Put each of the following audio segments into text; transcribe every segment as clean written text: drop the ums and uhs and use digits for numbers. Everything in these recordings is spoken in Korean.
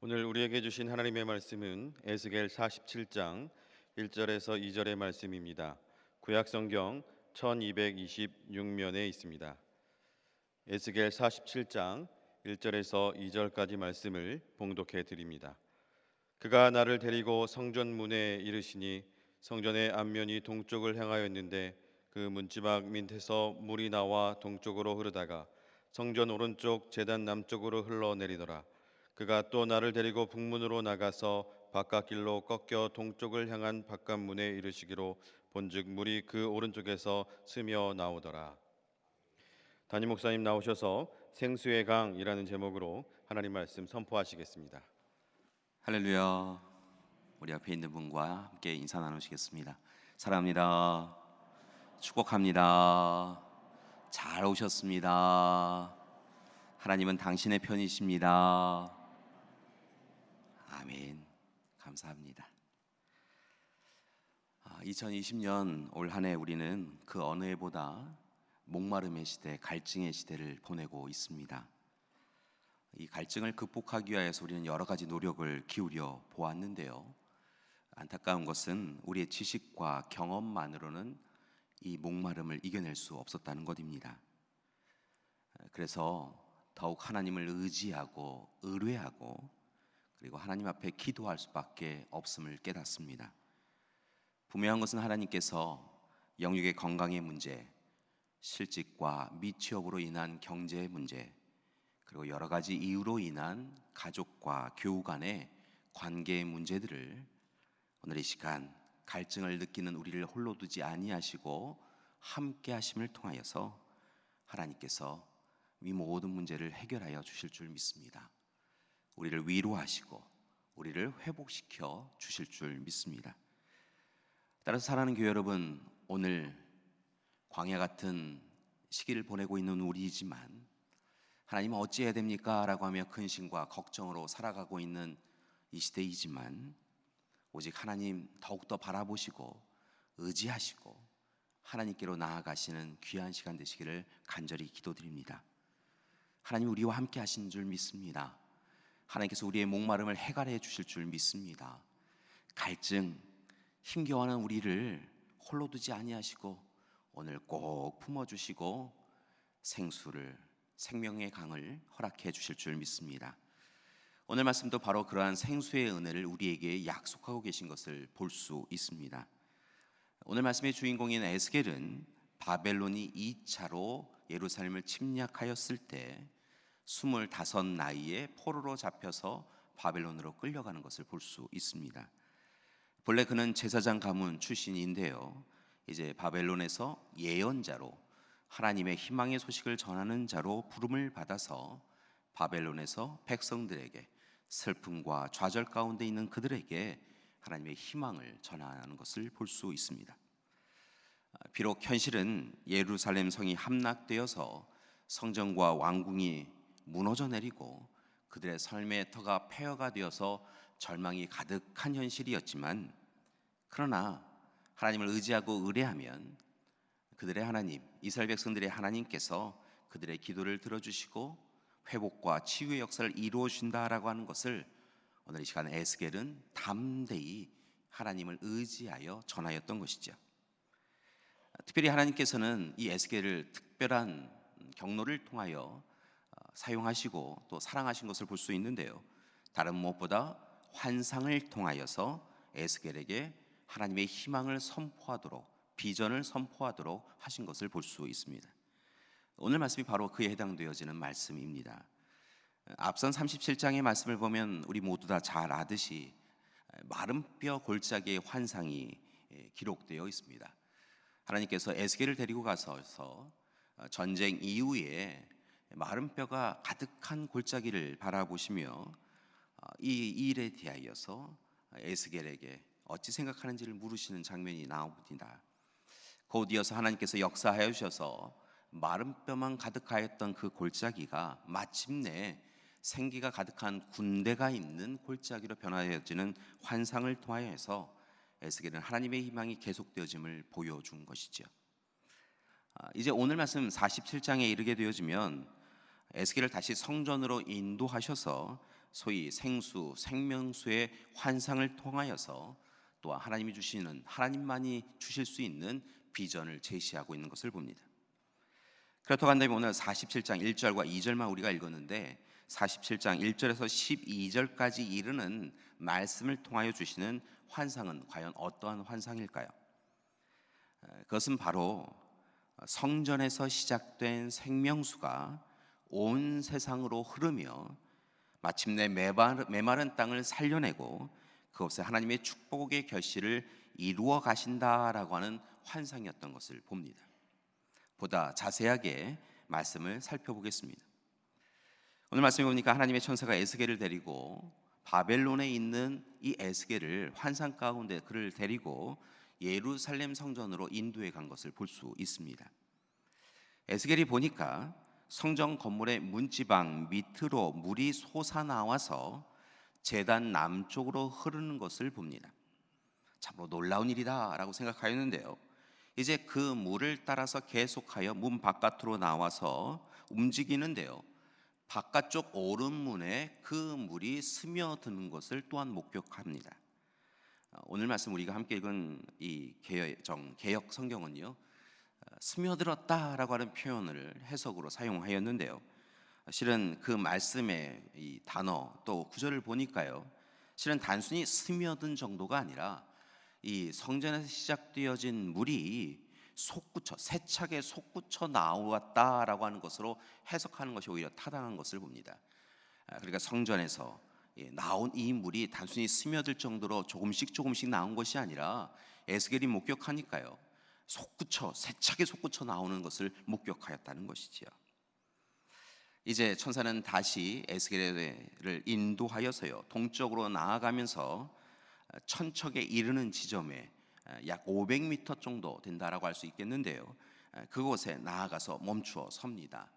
오늘 우리에게 주신 하나님의 말씀은 에스겔 47장 1절에서 2절의 말씀입니다. 구약 성경 1226면에 있습니다. 에스겔 47장 1절에서 2절까지 말씀을 봉독해 드립니다. 그가 나를 데리고 성전 문에 이르시니 성전의 앞면이 동쪽을 향하였는데 그 문지막 밑에서 물이 나와 동쪽으로 흐르다가 성전 오른쪽 제단 남쪽으로 흘러내리더라. 그가 또 나를 데리고 북문으로 나가서 바깥길로 꺾여 동쪽을 향한 바깥문에 이르시기로 본즉 물이 그 오른쪽에서 스며 나오더라. 담임 목사님 나오셔서 생수의 강이라는 제목으로 하나님 말씀 선포하시겠습니다. 할렐루야. 우리 앞에 있는 분과 함께 인사 나누시겠습니다. 사랑합니다. 축복합니다. 잘 오셨습니다. 하나님은 당신의 편이십니다. 아멘. 감사합니다. 2020년 올 한 해 우리는 그 어느 해보다 목마름의 시대, 갈증의 시대를 보내고 있습니다. 이 갈증을 극복하기 위해서 우리는 여러 가지 노력을 기울여 보았는데요. 안타까운 것은 우리의 지식과 경험만으로는 이 목마름을 이겨낼 수 없었다는 것입니다. 그래서 더욱 하나님을 의지하고 의뢰하고 그리고 하나님 앞에 기도할 수밖에 없음을 깨닫습니다. 분명한 것은 하나님께서 영육의 건강의 문제, 실직과 미취업으로 인한 경제의 문제, 그리고 여러 가지 이유로 인한 가족과 교우 간의 관계의 문제들을 오늘 이 시간 갈증을 느끼는 우리를 홀로 두지 아니하시고 함께 하심을 통하여서 하나님께서 이 모든 문제를 해결하여 주실 줄 믿습니다. 우리를 위로하시고 우리를 회복시켜 주실 줄 믿습니다. 따라서 사랑하는 교회 여러분, 오늘 광야 같은 시기를 보내고 있는 우리이지만 하나님은 어찌해야 됩니까? 라고 하며 근심과 걱정으로 살아가고 있는 이 시대이지만 오직 하나님 더욱더 바라보시고 의지하시고 하나님께로 나아가시는 귀한 시간 되시기를 간절히 기도드립니다. 하나님 우리와 함께 하신 줄 믿습니다. 하나님께서 우리의 목마름을 해결해 주실 줄 믿습니다. 갈증, 힘겨워하는 우리를 홀로 두지 아니하시고 오늘 꼭 품어주시고 생수를, 생명의 강을 허락해 주실 줄 믿습니다. 오늘 말씀도 바로 그러한 생수의 은혜를 우리에게 약속하고 계신 것을 볼 수 있습니다. 오늘 말씀의 주인공인 에스겔은 바벨론이 2차로 예루살렘을 침략하였을 때 25 나이에 포로로 잡혀서 바벨론으로 끌려가는 것을 볼 수 있습니다. 본래 그는 제사장 가문 출신인데요, 이제 바벨론에서 예언자로 하나님의 희망의 소식을 전하는 자로 부름을 받아서 바벨론에서 백성들에게 슬픔과 좌절 가운데 있는 그들에게 하나님의 희망을 전하는 것을 볼 수 있습니다. 비록 현실은 예루살렘 성이 함락되어서 성전과 왕궁이 무너져 내리고 그들의 삶의 터가 폐허가 되어서 절망이 가득한 현실이었지만, 그러나 하나님을 의지하고 의뢰하면 그들의 하나님, 이스라엘 백성들의 하나님께서 그들의 기도를 들어주시고 회복과 치유의 역사를 이루어 주신다라고 하는 것을 오늘 이 시간 에스겔은 담대히 하나님을 의지하여 전하였던 것이죠. 특별히 하나님께서는 이 에스겔을 특별한 경로를 통하여 사용하시고 또 사랑하신 것을 볼 수 있는데요, 다른 무엇보다 환상을 통하여서 에스겔에게 하나님의 희망을 선포하도록, 비전을 선포하도록 하신 것을 볼 수 있습니다. 오늘 말씀이 바로 그에 해당되어지는 말씀입니다. 앞선 37장의 말씀을 보면 우리 모두 다 잘 아듯이 마른 뼈 골짜기의 환상이 기록되어 있습니다. 하나님께서 에스겔을 데리고 가서 전쟁 이후에 마른 뼈가 가득한 골짜기를 바라보시며 이 일에 대하여서 에스겔에게 어찌 생각하는지를 물으시는 장면이 나옵니다. 곧 이어서 하나님께서 역사하여 주셔서 마른 뼈만 가득하였던 그 골짜기가 마침내 생기가 가득한 군대가 있는 골짜기로 변화되어지는 환상을 통하여서 에스겔은 하나님의 희망이 계속되어짐을 보여준 것이죠. 이제 오늘 말씀 47장에 이르게 되어지면 에스겔을 다시 성전으로 인도하셔서 소위 생수, 생명수의 환상을 통하여서 또한 하나님이 주시는, 하나님만이 주실 수 있는 비전을 제시하고 있는 것을 봅니다. 그렇다고 한다면 오늘 47장 1절과 2절만 우리가 읽었는데 47장 1절에서 12절까지 이르는 말씀을 통하여 주시는 환상은 과연 어떠한 환상일까요? 그것은 바로 성전에서 시작된 생명수가 온 세상으로 흐르며 마침내 메마른 땅을 살려내고 그곳에 하나님의 축복의 결실을 이루어 가신다라고 하는 환상이었던 것을 봅니다. 보다 자세하게 말씀을 살펴보겠습니다. 오늘 말씀에 보니까 하나님의 천사가 에스겔을 데리고 바벨론에 있는 이 에스겔을 환상 가운데 그를 데리고 예루살렘 성전으로 인도해 간 것을 볼 수 있습니다. 에스겔이 보니까 성전 건물의 문지방 밑으로 물이 솟아나와서 제단 남쪽으로 흐르는 것을 봅니다. 참으로 놀라운 일이다라고 생각하였는데요. 이제 그 물을 따라서 계속하여 문 바깥으로 나와서 움직이는데요. 바깥쪽 오른문에 그 물이 스며드는 것을 또한 목격합니다. 오늘 말씀 우리가 함께 읽은 이 개역 성경은요, 스며들었다라고 하는 표현을 해석으로 사용하였는데요. 실은 그 말씀의 이 단어 또 구절을 보니까요, 실은 단순히 스며든 정도가 아니라 이 성전에서 시작되어진 물이 세차게 솟구쳐 나왔다라고 하는 것으로 해석하는 것이 오히려 타당한 것을 봅니다. 그러니까 성전에서 나온 이 물이 단순히 스며들 정도로 조금씩 나온 것이 아니라 에스겔이 목격하니까요, 세차게 솟구쳐 나오는 것을 목격하였다는 것이지요. 이제 천사는 다시 에스겔을 인도하여서요, 동쪽으로 나아가면서 천척에 이르는 지점에 약 500m 정도 된다라고 할 수 있겠는데요. 그곳에 나아가서 멈추어 섭니다.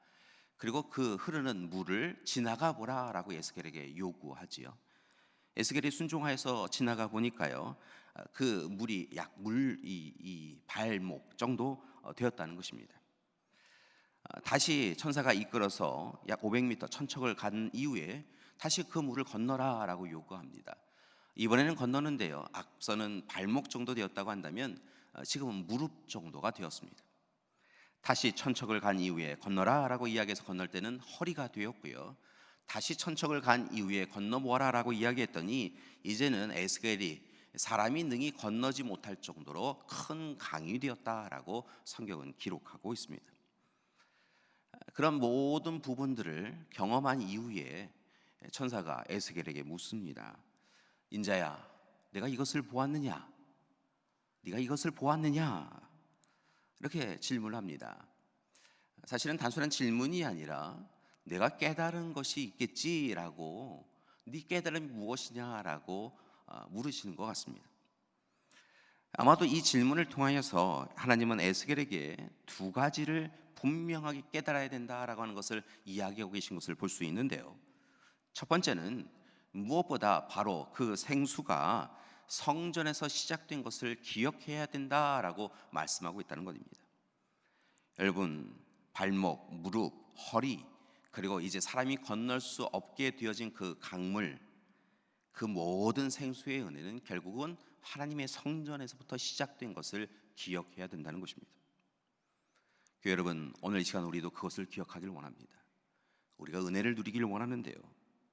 그리고 그 흐르는 물을 지나가 보라라고 에스겔에게 요구하지요. 에스겔이 순종하여서 지나가 보니까요, 그 물이 약 이 발목 정도 되었다는 것입니다. 다시 천사가 이끌어서 약 500m 천척을 간 이후에 다시 그 물을 건너라라고 요구합니다. 이번에는 건너는데요, 앞서는 발목 정도 되었다고 한다면 지금은 무릎 정도가 되었습니다. 다시 천척을 간 이후에 건너라라고 이야기해서 건널 때는 허리가 되었고요. 다시 천척을 간 이후에 건너보아라라고 이야기했더니 이제는 에스겔이 사람이 능히 건너지 못할 정도로 큰 강이 되었다라고 성경은 기록하고 있습니다. 그런 모든 부분들을 경험한 이후에 천사가 에스겔에게 묻습니다. 인자야, 내가 이것을 보았느냐? 네가 이것을 보았느냐? 이렇게 질문합니다. 사실은 단순한 질문이 아니라 내가 깨달은 것이 있겠지라고, 네 깨달음이 무엇이냐라고 물으시는 것 같습니다. 아마도 이 질문을 통하여서 하나님은 에스겔에게 두 가지를 분명하게 깨달아야 된다라고 하는 것을 이야기하고 계신 것을 볼 수 있는데요. 첫 번째는 무엇보다 바로 그 생수가 성전에서 시작된 것을 기억해야 된다라고 말씀하고 있다는 것입니다. 여러분, 발목, 무릎, 허리, 그리고 이제 사람이 건널 수 없게 되어진 그 강물, 그 모든 생수의 은혜는 결국은 하나님의 성전에서부터 시작된 것을 기억해야 된다는 것입니다. 교회 여러분, 오늘 이 시간 우리도 그것을 기억하기를 원합니다. 우리가 은혜를 누리기를 원하는데요,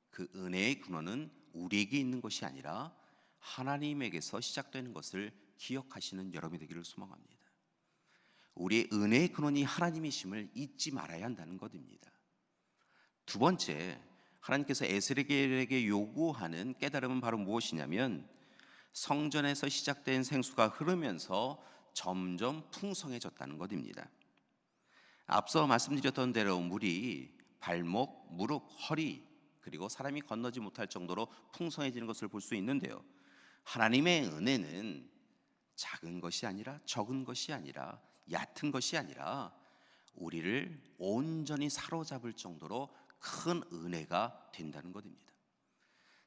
그 은혜의 근원은 우리에게 있는 것이 아니라 하나님에게서 시작되는 것을 기억하시는 여러분이 되기를 소망합니다. 우리의 은혜의 근원이 하나님이심을 잊지 말아야 한다는 것입니다. 두 번째, 하나님께서 에스겔에게 요구하는 깨달음은 바로 무엇이냐면 성전에서 시작된 생수가 흐르면서 점점 풍성해졌다는 것입니다. 앞서 말씀드렸던 대로 물이 발목, 무릎, 허리, 그리고 사람이 건너지 못할 정도로 풍성해지는 것을 볼 수 있는데요, 하나님의 은혜는 작은 것이 아니라 적은 것이 아니라 얕은 것이 아니라 우리를 온전히 사로잡을 정도로 큰 은혜가 된다는 것입니다.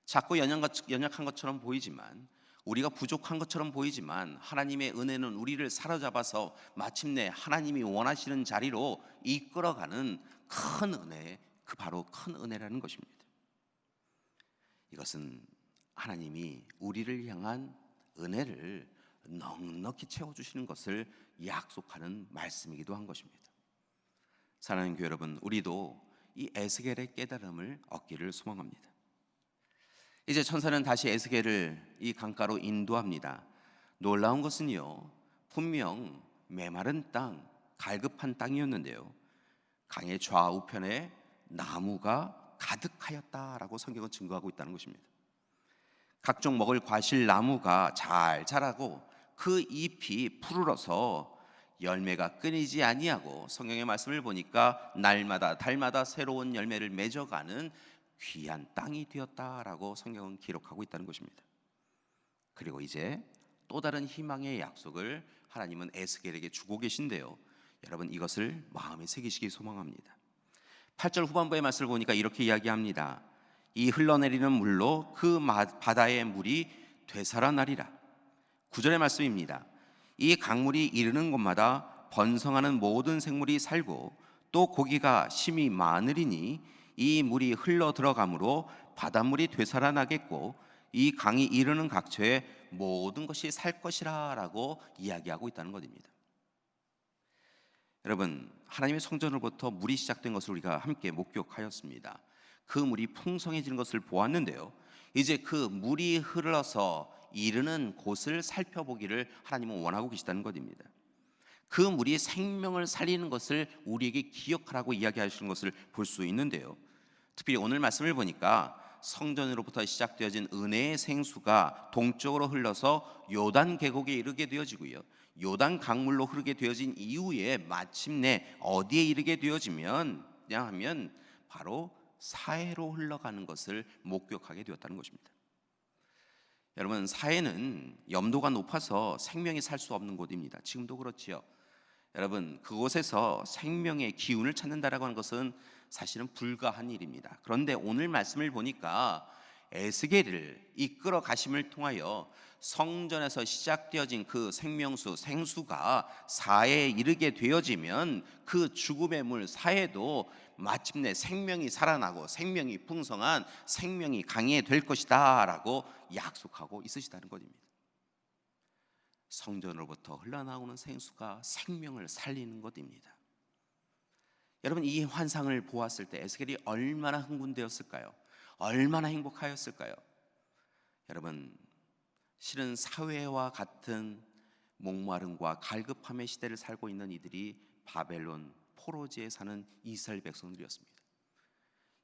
작고 연약한 것처럼 보이지만, 우리가 부족한 것처럼 보이지만 하나님의 은혜는 우리를 사로잡아서 마침내 하나님이 원하시는 자리로 이끌어가는 큰 은혜, 그 바로 큰 은혜라는 것입니다. 이것은 하나님이 우리를 향한 은혜를 넉넉히 채워주시는 것을 약속하는 말씀이기도 한 것입니다. 사랑하는 교회 여러분, 우리도 이 에스겔의 깨달음을 얻기를 소망합니다. 이제 천사는 다시 에스겔을 이 강가로 인도합니다. 놀라운 것은요, 분명 메마른 땅, 갈급한 땅이었는데요, 강의 좌우편에 나무가 가득하였다라고 성경은 증거하고 있다는 것입니다. 각종 먹을 과실 나무가 잘 자라고 그 잎이 푸르러서 열매가 끊이지 아니하고, 성경의 말씀을 보니까 날마다 달마다 새로운 열매를 맺어가는 귀한 땅이 되었다라고 성경은 기록하고 있다는 것입니다. 그리고 이제 또 다른 희망의 약속을 하나님은 에스겔에게 주고 계신데요, 여러분 이것을 마음에 새기시기 소망합니다. 8절 후반부의 말씀을 보니까 이렇게 이야기합니다. 이 흘러내리는 물로 그 바다의 물이 되살아나리라. 9절의 말씀입니다. 이 강물이 이르는 곳마다 번성하는 모든 생물이 살고 또 고기가 심히 많으리니 이 물이 흘러 들어가므로 바닷물이 되살아나겠고 이 강이 이르는 각처에 모든 것이 살 것이라 라고 이야기하고 있다는 것입니다. 여러분, 하나님의 성전으로부터 물이 시작된 것을 우리가 함께 목격하였습니다. 그 물이 풍성해지는 것을 보았는데요, 이제 그 물이 흘러서 이르는 곳을 살펴보기를 하나님은 원하고 계시다는 것입니다. 그 물이 생명을 살리는 것을 우리에게 기억하라고 이야기하시는 것을 볼 수 있는데요, 특별히 오늘 말씀을 보니까 성전으로부터 시작되어진 은혜의 생수가 동쪽으로 흘러서 요단 계곡에 이르게 되어지고요, 요단 강물로 흐르게 되어진 이후에 마침내 어디에 이르게 되어지면 하면 바로 사해로 흘러가는 것을 목격하게 되었다는 것입니다. 여러분, 사해는 염도가 높아서 생명이 살 수 없는 곳입니다. 지금도 그렇지요. 여러분, 그곳에서 생명의 기운을 찾는다라고 하는 것은 사실은 불가한 일입니다. 그런데 오늘 말씀을 보니까 에스겔을 이끌어 가심을 통하여 성전에서 시작되어진 그 생명수, 생수가 사해에 이르게 되어지면 그 죽음의 물 사해도 마침내 생명이 살아나고 생명이 풍성한 생명이 강해될 것이다 라고 약속하고 있으시다는 것입니다. 성전으로부터 흘러나오는 생수가 생명을 살리는 것입니다. 여러분, 이 환상을 보았을 때 에스겔이 얼마나 흥분되었을까요? 얼마나 행복하였을까요? 여러분, 실은 사회와 같은 목마름과 갈급함의 시대를 살고 있는 이들이 바벨론 포로지에 사는 이스라엘 백성들이었습니다.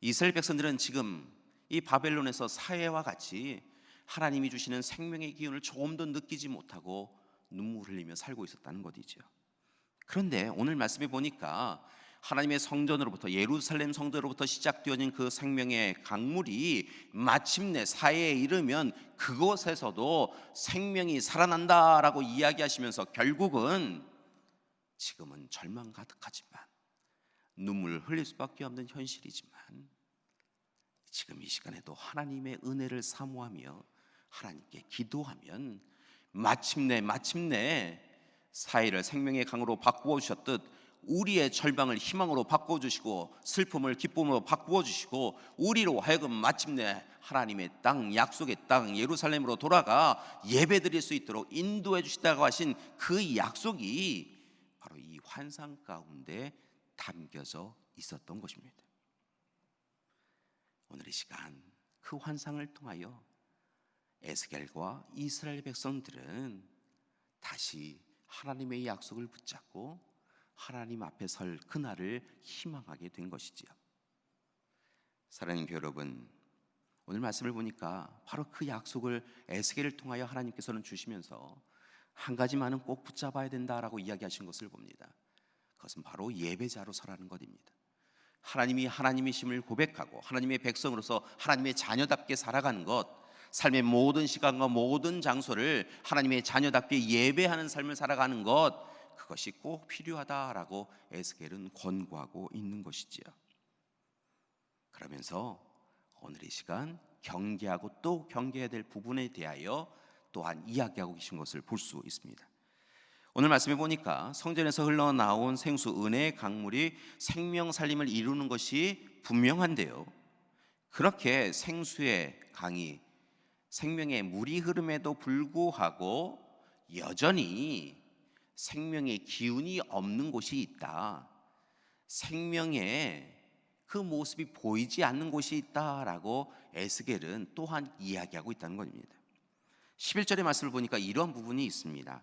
이스라엘 백성들은 지금 이 바벨론에서 사회와 같이 하나님이 주시는 생명의 기운을 조금도 느끼지 못하고 눈물 흘리며 살고 있었다는 것이죠. 그런데 오늘 말씀에 보니까 하나님의 성전으로부터, 예루살렘 성전으로부터 시작되어진 그 생명의 강물이 마침내 사해에 이르면 그곳에서도 생명이 살아난다라고 이야기하시면서 결국은 지금은 절망 가득하지만 눈물을 흘릴 수밖에 없는 현실이지만 지금 이 시간에도 하나님의 은혜를 사모하며 하나님께 기도하면 마침내 사해를 생명의 강으로 바꾸어 주셨듯 우리의 절망을 희망으로 바꾸어 주시고 슬픔을 기쁨으로 바꾸어 주시고 우리로 하여금 마침내 하나님의 땅, 약속의 땅 예루살렘으로 돌아가 예배드릴 수 있도록 인도해 주시다고 하신 그 약속이 바로 이 환상 가운데 담겨져 있었던 것입니다. 오늘 이 시간 그 환상을 통하여 에스겔과 이스라엘 백성들은 다시 하나님의 약속을 붙잡고 하나님 앞에 설 그날을 희망하게 된 것이지요. 사랑하는 교회 여러분, 오늘 말씀을 보니까 바로 그 약속을 에스겔을 통하여 하나님께서는 주시면서 한 가지만은 꼭 붙잡아야 된다라고 이야기하신 것을 봅니다. 그것은 바로 예배자로 서라는 것입니다. 하나님이 하나님이심을 고백하고 하나님의 백성으로서 하나님의 자녀답게 살아가는 것, 삶의 모든 시간과 모든 장소를 하나님의 자녀답게 예배하는 삶을 살아가는 것, 그것이 꼭 필요하다라고 에스겔은 권고하고 있는 것이지요. 그러면서 오늘 이 시간 경계하고 또 경계해야 될 부분에 대하여 또한 이야기하고 계신 것을 볼 수 있습니다. 오늘 말씀해 보니까 성전에서 흘러나온 생수 은혜의 강물이 생명 살림을 이루는 것이 분명한데요, 그렇게 생수의 강이, 생명의 물이 흐름에도 불구하고 여전히 생명의 기운이 없는 곳이 있다. 생명의 그 모습이 보이지 않는 곳이 있다라고 에스겔은 또한 이야기하고 있다는 겁니다. 11절의 말씀을 보니까 이런 부분이 있습니다.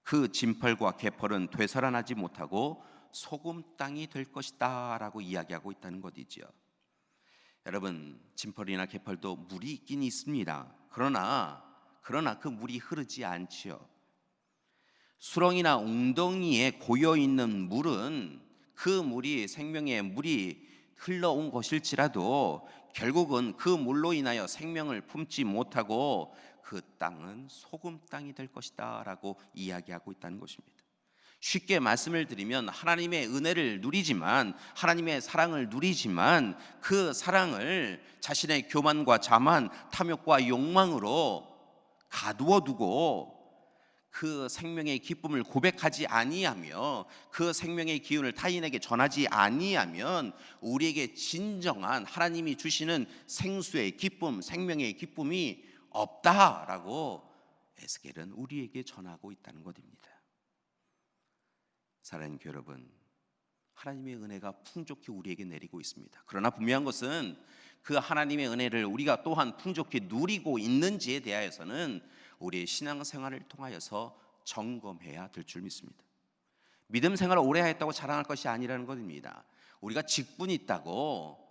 그 진펄과 개펄은 되살아나지 못하고 소금 땅이 될 것이다 라고 이야기하고 있다는 것이죠. 여러분, 진펄이나 개펄도 물이 있긴 있습니다. 그러나 그 물이 흐르지 않지요. 수렁이나 웅덩이에 고여있는 물은 그 물이 생명의 물이 흘러온 것일지라도 결국은 그 물로 인하여 생명을 품지 못하고 그 땅은 소금 땅이 될 것이다 라고 이야기하고 있다는 것입니다. 쉽게 말씀을 드리면 하나님의 은혜를 누리지만, 하나님의 사랑을 누리지만 그 사랑을 자신의 교만과 자만, 탐욕과 욕망으로 가두어 두고 그 생명의 기쁨을 고백하지 아니하며 그 생명의 기운을 타인에게 전하지 아니하면 우리에게 진정한 하나님이 주시는 생수의 기쁨, 생명의 기쁨이 없다라고 에스겔은 우리에게 전하고 있다는 것입니다. 사랑하는 교회 여러분, 하나님의 은혜가 풍족히 우리에게 내리고 있습니다. 그러나 분명한 것은 그 하나님의 은혜를 우리가 또한 풍족히 누리고 있는지에 대하여서는 우리의 신앙생활을 통하여서 점검해야 될 줄 믿습니다. 믿음 생활을 오래 했다고 자랑할 것이 아니라는 것입니다. 우리가 직분이 있다고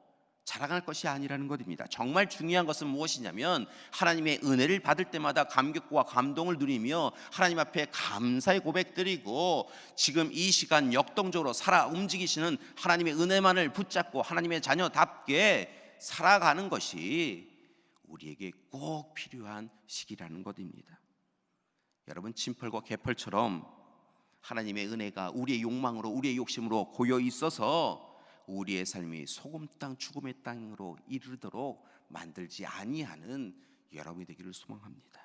자랑할 것이 아니라는 것입니다. 정말 중요한 것은 무엇이냐면 하나님의 은혜를 받을 때마다 감격과 감동을 누리며 하나님 앞에 감사의 고백드리고 지금 이 시간 역동적으로 살아 움직이시는 하나님의 은혜만을 붙잡고 하나님의 자녀답게 살아가는 것이 우리에게 꼭 필요한 시기라는 것입니다. 여러분, 진펄과 개펄처럼 하나님의 은혜가 우리의 욕망으로, 우리의 욕심으로 고여 있어서 우리의 삶이 소금 땅, 죽음의 땅으로 이르도록 만들지 아니하는 여러분이 되기를 소망합니다.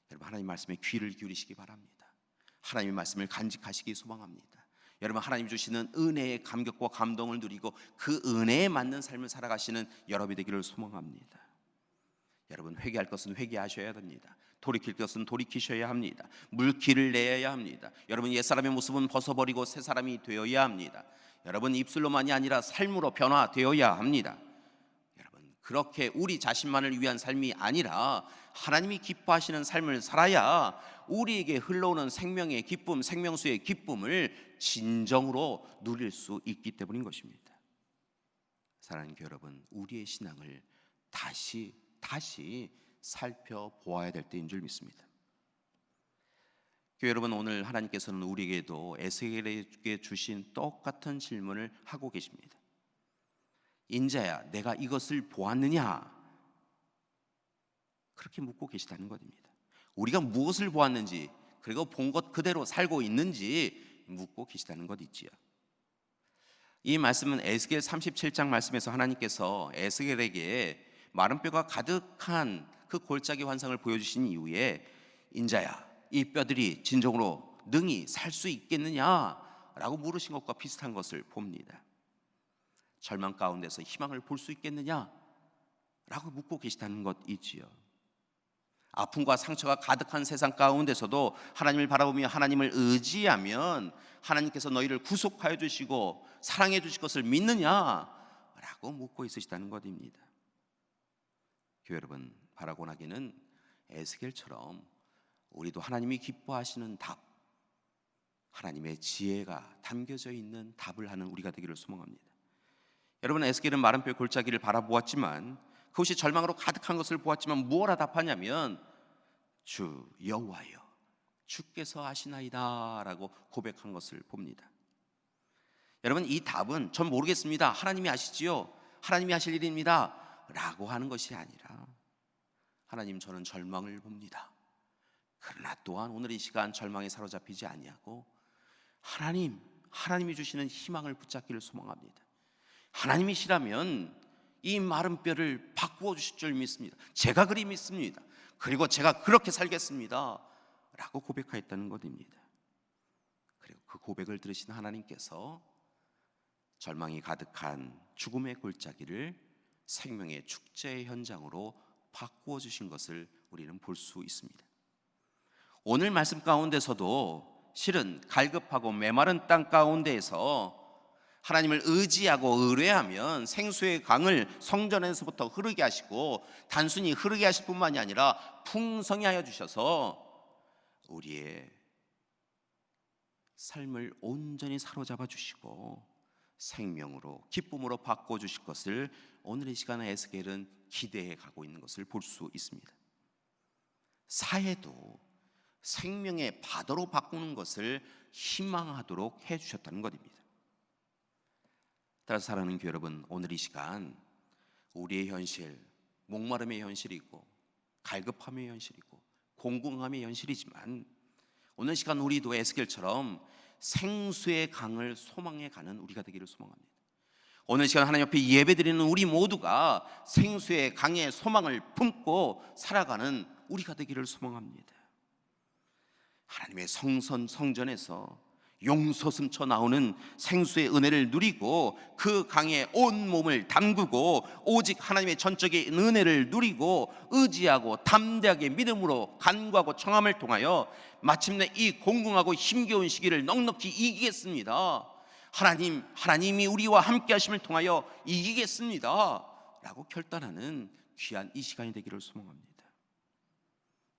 여러분, 하나님 말씀에 귀를 기울이시기 바랍니다. 하나님의 말씀을 간직하시기 소망합니다. 여러분, 하나님 주시는 은혜의 감격과 감동을 누리고 그 은혜에 맞는 삶을 살아가시는 여러분이 되기를 소망합니다. 여러분, 회개할 것은 회개하셔야 됩니다. 돌이킬 것은 돌이키셔야 합니다. 물기를 내야 합니다. 여러분, 옛사람의 모습은 벗어버리고 새 사람이 되어야 합니다. 여러분, 입술로만이 아니라 삶으로 변화되어야 합니다. 여러분, 그렇게 우리 자신만을 위한 삶이 아니라 하나님이 기뻐하시는 삶을 살아야 우리에게 흘러오는 생명의 기쁨, 생명수의 기쁨을 진정으로 누릴 수 있기 때문인 것입니다. 사랑하는 교회 여러분, 우리의 신앙을 다시 살펴보아야 될 때인 줄 믿습니다. 교회 여러분, 오늘 하나님께서는 우리에게도 에스겔에게 주신 똑같은 질문을 하고 계십니다. 인자야, 내가 이것을 보았느냐? 그렇게 묻고 계시다는 것입니다. 우리가 무엇을 보았는지, 그리고 본 것 그대로 살고 있는지 묻고 계시다는 것 있지요. 이 말씀은 에스겔 37장 말씀에서 하나님께서 에스겔에게 마른 뼈가 가득한 그 골짜기 환상을 보여주신 이후에 인자야, 이 뼈들이 진정으로 능히 살 수 있겠느냐라고 물으신 것과 비슷한 것을 봅니다. 절망 가운데서 희망을 볼 수 있겠느냐라고 묻고 계시다는 것이지요. 아픔과 상처가 가득한 세상 가운데서도 하나님을 바라보며 하나님을 의지하면 하나님께서 너희를 구속하여 주시고 사랑해 주실 것을 믿느냐라고 묻고 있으시다는 것입니다. 교회 여러분, 바라고 나기는 에스겔처럼 우리도 하나님이 기뻐하시는 답, 하나님의 지혜가 담겨져 있는 답을 하는 우리가 되기를 소망합니다. 여러분, 에스겔은 마른 뼈 골짜기를 바라보았지만 그것이 절망으로 가득한 것을 보았지만 무엇라 답하냐면 주 여호와여, 주께서 아시나이다 라고 고백한 것을 봅니다. 여러분, 이 답은 전 모르겠습니다, 하나님이 아시지요, 하나님이 하실 일입니다 라고 하는 것이 아니라 하나님, 저는 절망을 봅니다. 그러나 또한 오늘 이 시간 절망에 사로잡히지 아니하고 하나님이 주시는 희망을 붙잡기를 소망합니다. 하나님이시라면 이 마른 뼈를 바꾸어 주실 줄 믿습니다. 제가 그리 믿습니다. 그리고 제가 그렇게 살겠습니다 라고 고백하였다는 것입니다. 그리고 그 고백을 들으신 하나님께서 절망이 가득한 죽음의 골짜기를 생명의 축제 현장으로 바꾸어 주신 것을 우리는 볼 수 있습니다. 오늘 말씀 가운데서도 실은 갈급하고 메마른 땅 가운데에서 하나님을 의지하고 의뢰하면 생수의 강을 성전에서부터 흐르게 하시고, 단순히 흐르게 하실 뿐만이 아니라 풍성히 하여 주셔서 우리의 삶을 온전히 사로잡아 주시고 생명으로, 기쁨으로 바꿔 주실 것을 오늘 이 시간에 에스겔은 기대해 가고 있는 것을 볼 수 있습니다. 사해도 생명의 바다로 바꾸는 것을 희망하도록 해 주셨다는 것입니다. 따라서 사랑하는 교회 여러분, 오늘 이 시간 우리의 현실, 목마름의 현실이고 갈급함의 현실이고 공공함의 현실이지만, 오늘 시간 우리도 에스겔처럼 생수의 강을 소망해 가는 우리가 되기를 소망합니다. 오늘 시간 하나님 앞에 예배드리는 우리 모두가 생수의 강의 소망을 품고 살아가는 우리가 되기를 소망합니다. 하나님의 성전에서 용솟음쳐 나오는 생수의 은혜를 누리고 그 강에 온 몸을 담그고 오직 하나님의 전적인 은혜를 누리고 의지하고 담대하게 믿음으로 간구하고 청함을 통하여 마침내 이 공공하고 힘겨운 시기를 넉넉히 이기겠습니다. 하나님이 우리와 함께 하심을 통하여 이기겠습니다 라고 결단하는 귀한 이 시간이 되기를 소망합니다.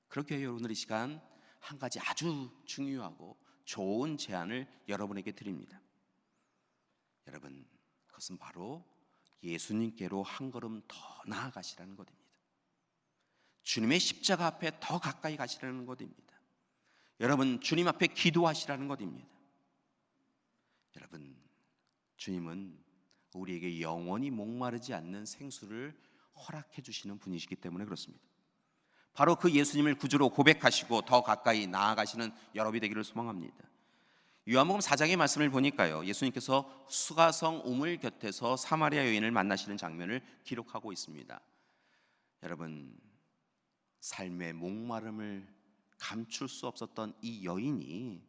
그렇게 오늘 이 시간 한 가지 아주 중요하고 좋은 제안을 여러분에게 드립니다. 여러분, 그것은 바로 예수님께로 한 걸음 더 나아가시라는 것입니다. 주님의 십자가 앞에 더 가까이 가시라는 것입니다. 여러분, 주님 앞에 기도하시라는 것입니다. 여러분, 주님은 우리에게 영원히 목마르지 않는 생수를 허락해 주시는 분이시기 때문에 그렇습니다. 바로 그 예수님을 구주로 고백하시고 더 가까이 나아가시는 여러분이 되기를 소망합니다. 요한복음 4장의 말씀을 보니까요, 예수님께서 수가성 우물 곁에서 사마리아 여인을 만나시는 장면을 기록하고 있습니다. 여러분, 삶의 목마름을 감출 수 없었던 이 여인이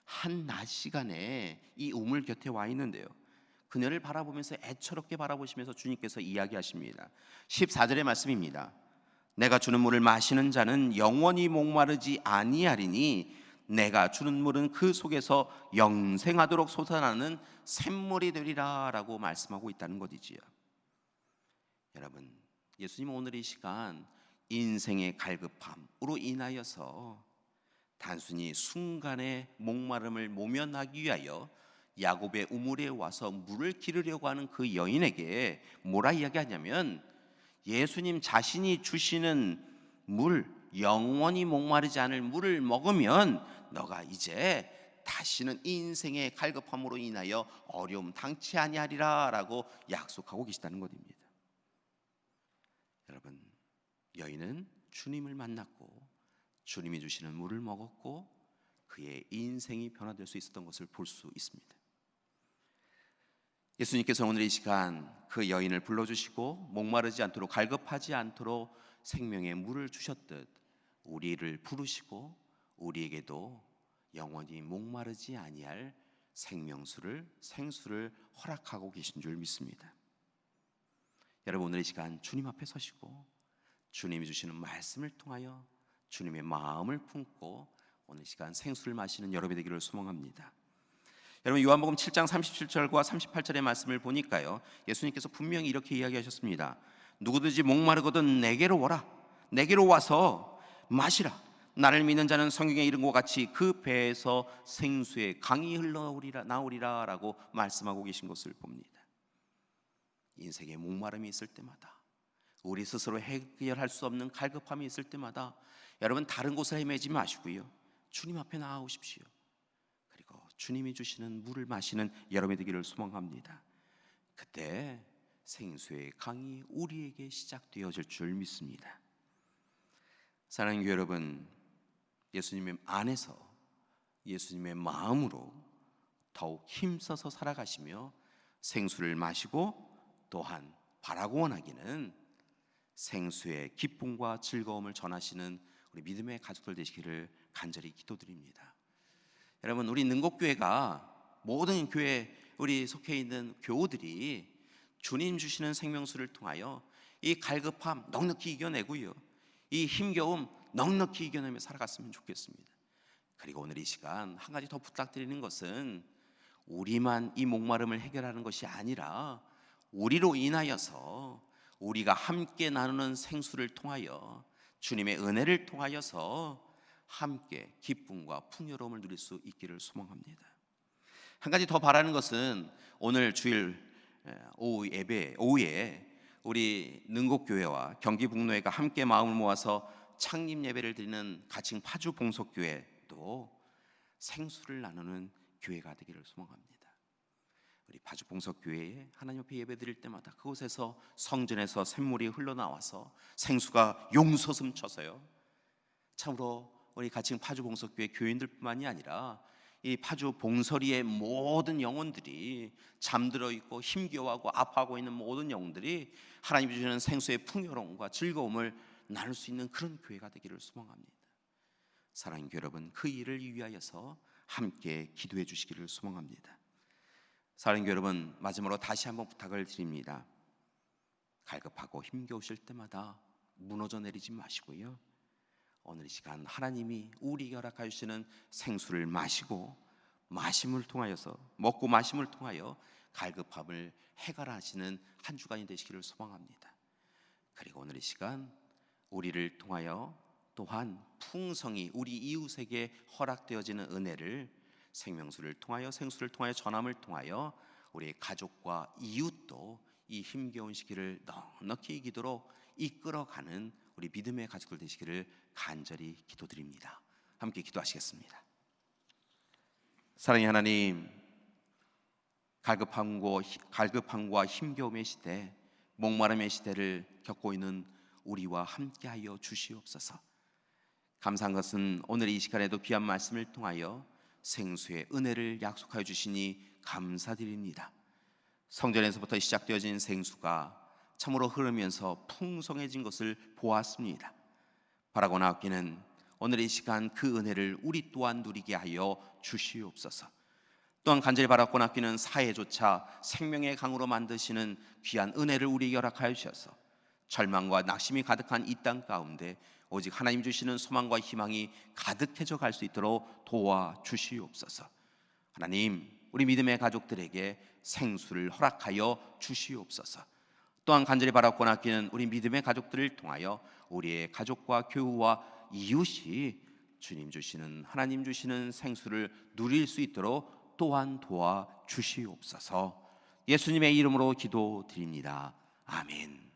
한 낮 시간에 이 우물 곁에 와 있는데요, 그녀를 바라보면서 애처롭게 바라보시면서 주님께서 이야기하십니다. 14절의 말씀입니다. 내가 주는 물을 마시는 자는 영원히 목마르지 아니하리니 내가 주는 물은 그 속에서 영생하도록 솟아나는 샘물이 되리라 라고 말씀하고 있다는 것이지요. 여러분, 예수님은 오늘 이 시간 인생의 갈급함으로 인하여서 단순히 순간의 목마름을 모면하기 위하여 야곱의 우물에 와서 물을 기르려고 하는 그 여인에게 뭐라 이야기하냐면, 예수님 자신이 주시는 물, 영원히 목마르지 않을 물을 먹으면 너가 이제 다시는 인생의 갈급함으로 인하여 어려움 당치 아니하리라 라고 약속하고 계시다는 것입니다. 여러분, 여인은 주님을 만났고 주님이 주시는 물을 먹었고 그의 인생이 변화될 수 있었던 것을 볼 수 있습니다. 예수님께서 오늘 이 시간 그 여인을 불러주시고 목마르지 않도록, 갈급하지 않도록 생명의 물을 주셨듯 우리를 부르시고 우리에게도 영원히 목마르지 아니할 생수를 허락하고 계신 줄 믿습니다. 여러분, 오늘 이 시간 주님 앞에 서시고 주님이 주시는 말씀을 통하여 주님의 마음을 품고 오늘 이 시간 생수를 마시는 여러분이 되기를 소망합니다. 여러분, 요한복음 7장 37절과 38절의 말씀을 보니까요, 예수님께서 분명히 이렇게 이야기하셨습니다. 누구든지 목마르거든 내게로 오라. 내게로 와서 마시라. 나를 믿는 자는 성경에 이른 것 같이 그 배에서 생수의 강이 나오리라 라고 말씀하고 계신 것을 봅니다. 인생에 목마름이 있을 때마다, 우리 스스로 해결할 수 없는 갈급함이 있을 때마다 여러분, 다른 곳에 헤매지 마시고요, 주님 앞에 나아오십시오. 그리고 주님이 주시는 물을 마시는 여러분이 되기를 소망합니다. 그때 생수의 강이 우리에게 시작되어질 줄 믿습니다. 사랑하는 교회 여러분, 예수님의 안에서 예수님의 마음으로 더욱 힘써서 살아가시며 생수를 마시고 또한 바라고 원하기는 생수의 기쁨과 즐거움을 전하시는 우리 믿음의 가족들 되시기를 간절히 기도드립니다. 여러분, 우리 능곡교회가 모든 교회, 우리 속해 있는 교우들이 주님 주시는 생명수를 통하여 이 갈급함 넉넉히 이겨내고요, 이 힘겨움 넉넉히 이겨내며 살아갔으면 좋겠습니다. 그리고 오늘 이 시간 한 가지 더 부탁드리는 것은 우리만 이 목마름을 해결하는 것이 아니라 우리로 인하여서 우리가 함께 나누는 생수를 통하여 주님의 은혜를 통하여서 함께 기쁨과 풍요로움을 누릴 수 있기를 소망합니다. 한 가지 더 바라는 것은 오늘 주일 오후에 우리 능곡교회와 경기북로회가 함께 마음을 모아서 창립 예배를 드리는 가칭 파주 봉석교회도 생수를 나누는 교회가 되기를 소망합니다. 우리 파주 봉석교회에 하나님 앞에 예배 드릴 때마다 그곳에서 성전에서 샘물이 흘러나와서 생수가 용솟음 쳐서요, 참으로 우리 가칭 파주 봉석교회 교인들뿐만이 아니라 이 파주 봉서리의 모든 영혼들이, 잠들어 있고 힘겨워하고 아파하고 있는 모든 영혼들이 하나님 주시는 생수의 풍요로움과 즐거움을 나눌 수 있는 그런 교회가 되기를 소망합니다. 사랑하는 교회 여러분, 그 일을 위하여서 함께 기도해 주시기를 소망합니다. 사랑하는 교회 여러분, 마지막으로 다시 한번 부탁을 드립니다. 갈급하고 힘겨우실 때마다 무너져 내리지 마시고요, 오늘 이 시간 하나님이 우리에게 허락하여 주시는 생수를 마시고 마심을 통하여서, 먹고 마심을 통하여 갈급함을 해결하시는 한 주간이 되시기를 소망합니다. 그리고 오늘 이 시간 우리를 통하여 또한 풍성히 우리 이웃에게 허락되어지는 은혜를 생명수를 통하여, 생수를 통하여, 전함을 통하여 우리의 가족과 이웃도 이 힘겨운 시기를 넉넉히 이기도록 이끌어가는 우리 믿음의 가족들 되시기를 간절히 기도드립니다. 함께 기도하시겠습니다. 사랑의 하나님, 갈급함과 힘겨움의 시대, 목마름의 시대를 겪고 있는 우리와 함께하여 주시옵소서. 감사한 것은 오늘 이 시간에도 귀한 말씀을 통하여 생수의 은혜를 약속하여 주시니 감사드립니다. 성전에서부터 시작되어진 생수가 참으로 흐르면서 풍성해진 것을 보았습니다. 바라고나 아끼는 오늘 이 시간 그 은혜를 우리 또한 누리게 하여 주시옵소서. 또한 간절히 바라고나 아끼는 사회조차 생명의 강으로 만드시는 귀한 은혜를 우리에게 허락하여 주셔서 절망과 낙심이 가득한 이 땅 가운데 오직 하나님 주시는 소망과 희망이 가득해져 갈 수 있도록 도와주시옵소서. 하나님, 우리 믿음의 가족들에게 생수를 허락하여 주시옵소서. 또한 간절히 바라고 아끼는 우리 믿음의 가족들을 통하여 우리의 가족과 교우와 이웃이 주님 주시는, 하나님 주시는 생수를 누릴 수 있도록 또한 도와주시옵소서. 예수님의 이름으로 기도드립니다. 아멘.